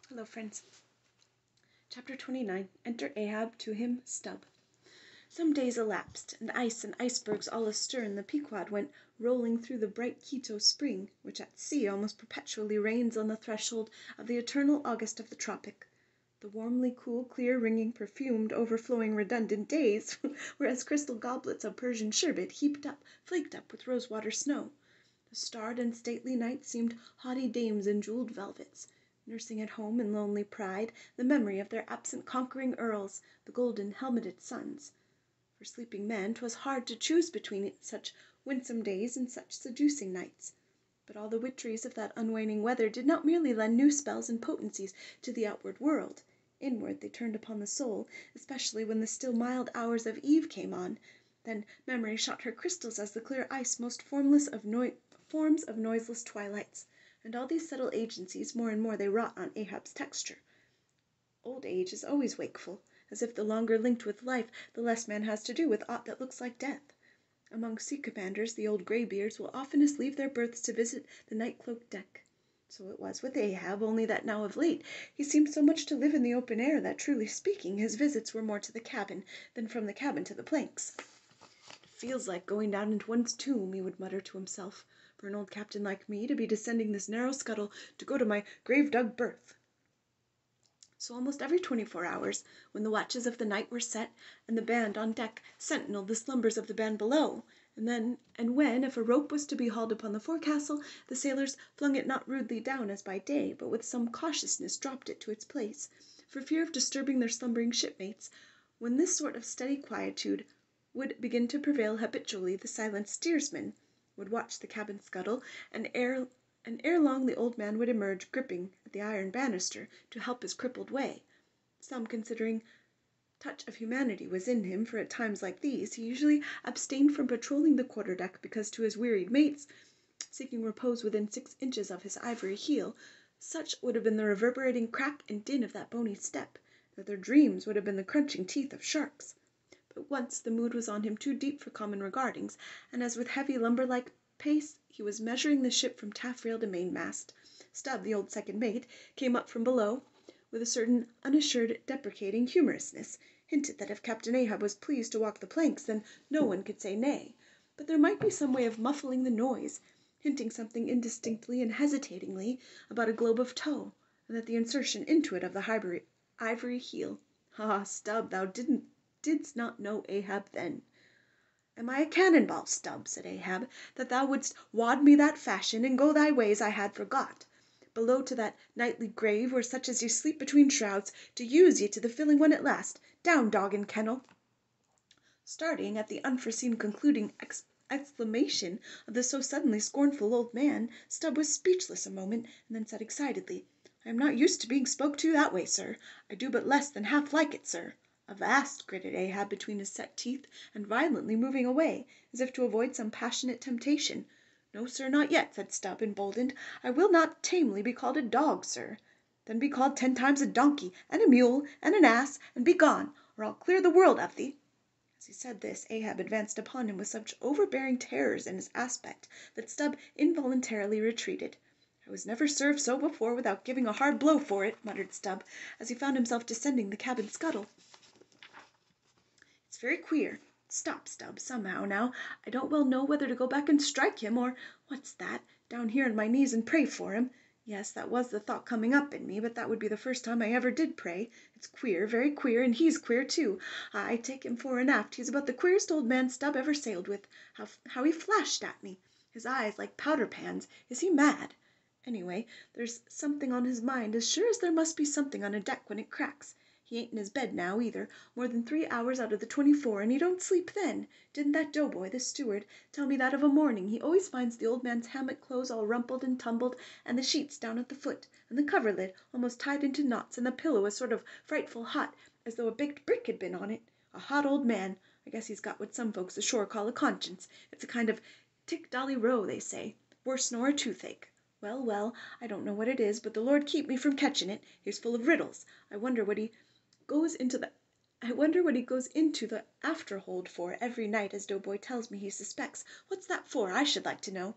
Hello, friends. Chapter 29. Enter Ahab, to him Stubb. Some days elapsed, and ice and icebergs all astir in the Pequod went rolling through the bright Quito spring, which at sea almost perpetually reigns on the threshold of the eternal August of the tropic. The warmly cool, clear, ringing, perfumed, overflowing, redundant days were as crystal goblets of Persian sherbet flaked up with rosewater snow. The starred and stately nights seemed haughty dames in jewelled velvets, nursing at home in lonely pride the memory of their absent conquering earls, the golden helmeted suns. For sleeping men 'twas hard to choose between such winsome days and such seducing nights. But all the witcheries of that unwaning weather did not merely lend new spells and potencies to the outward world. Inward they turned upon the soul, especially when the still mild hours of eve came on. Then memory shot her crystals as the clear ice most formless of forms of noiseless twilights, and all these subtle agencies more and more they wrought on Ahab's texture. Old age is always wakeful, as if the longer linked with life, the less man has to do with aught that looks like death. Among sea commanders the old greybeards will oftenest leave their berths to visit the night-cloaked deck. So it was with Ahab, only that now of late he seemed so much to live in the open air that, truly speaking, his visits were more to the cabin than from the cabin to the planks. "It feels like going down into one's tomb," he would mutter to himself, "for an old captain like me to be descending this narrow scuttle to go to my grave-dug berth." So almost every 24 hours, when the watches of the night were set, and the band on deck sentineled the slumbers of the band below, and when, if a rope was to be hauled upon the forecastle, the sailors flung it not rudely down as by day, but with some cautiousness dropped it to its place, for fear of disturbing their slumbering shipmates, when this sort of steady quietude would begin to prevail habitually, the silent steersman would watch the cabin scuttle, and ere long the old man would emerge, gripping at the iron banister, to help his crippled way. Some considering touch of humanity was in him, for at times like these he usually abstained from patrolling the quarter-deck, because to his wearied mates, seeking repose within 6 inches of his ivory heel, such would have been the reverberating crack and din of that bony step, that their dreams would have been the crunching teeth of sharks. But once the mood was on him too deep for common regardings, and as with heavy lumber-like pace he was measuring the ship from taffrail to mainmast, Stubb, the old second mate, came up from below, with a certain unassured, deprecating humorousness, hinted that if Captain Ahab was pleased to walk the planks, then no one could say nay, but there might be some way of muffling the noise, hinting something indistinctly and hesitatingly about a globe of tow, and that the insertion into it of the ivory heel. Ah, Stubb, thou didst not know Ahab then. "Am I a cannon-ball, Stubb," said Ahab, "that thou wouldst wad me that fashion, and go thy ways I had forgot, below to that nightly grave, where such as ye sleep between shrouds, to use ye to the filling one at last? Down, dog and kennel!" Starting at the unforeseen concluding exclamation of the so suddenly scornful old man, Stubb was speechless a moment, and then said excitedly, "I am not used to being spoke to that way, sir. I do but less than half like it, sir." "Avast!" gritted Ahab between his set teeth, and violently moving away, as if to avoid some passionate temptation. "No, sir, not yet," said Stubb, emboldened. "I will not tamely be called a dog, sir." "Then be called 10 times a donkey, and a mule, and an ass, and be gone, or I'll clear the world of thee." As he said this, Ahab advanced upon him with such overbearing terrors in his aspect that Stubb involuntarily retreated. "I was never served so before without giving a hard blow for it," muttered Stubb, as he found himself descending the cabin scuttle. "It's very queer. Stop, Stubb, somehow, now. I don't well know whether to go back and strike him, or, what's that, down here on my knees and pray for him. Yes, that was the thought coming up in me, but that would be the first time I ever did pray. It's queer, very queer, and he's queer, too. I take him fore and aft, he's about the queerest old man Stubb ever sailed with. How he flashed at me! His eyes like powder pans. Is he mad? Anyway, there's something on his mind, as sure as there must be something on a deck when it cracks. He ain't in his bed now, either, more than 3 hours out of the 24, and he don't sleep then. Didn't that doughboy, the steward, tell me that of a morning he always finds the old man's hammock clothes all rumpled and tumbled, and the sheets down at the foot, and the coverlid almost tied into knots, and the pillow a sort of frightful hot, as though a baked brick had been on it. A hot old man. I guess he's got what some folks ashore call a conscience. It's a kind of tick-dolly-row, they say, worse nor a toothache. Well, well, I don't know what it is, but the Lord keep me from catching it. He's full of riddles. I wonder what he goes into the afterhold for every night, as Doughboy tells me he suspects. What's that for, I should like to know?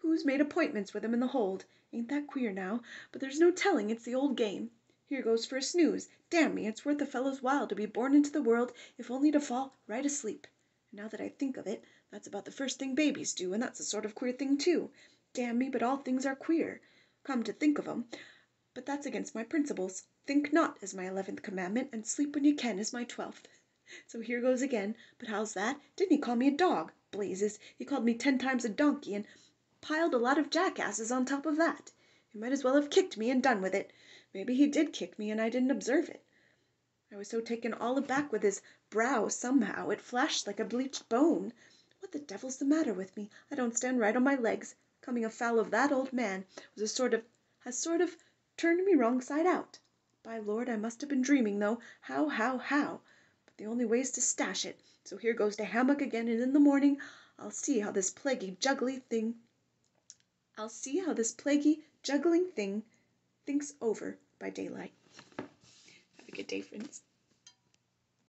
Who's made appointments with him in the hold? Ain't that queer now? But there's no telling, it's the old game. Here goes for a snooze. Damn me, it's worth a fellow's while to be born into the world, if only to fall right asleep. And now that I think of it, that's about the first thing babies do, and that's a sort of queer thing too. Damn me, but all things are queer. Come to think of 'em, but that's against my principles. Think not is my 11th commandment, and sleep when you can is my 12th. So here goes again. But how's that? Didn't he call me a dog? Blazes, he called me 10 times a donkey, and piled a lot of jackasses on top of that. He might as well have kicked me and done with it. Maybe he did kick me, and I didn't observe it. I was so taken all aback with his brow somehow, it flashed like a bleached bone. What the devil's the matter with me? I don't stand right on my legs. Coming afoul of that old man has sort of turned me wrong side out. By Lord, I must have been dreaming, though. How? But the only way's to stash it. So here goes to hammock again, and in the morning I'll see how this plaguey juggling thing thinks over by daylight. Have a good day, friends.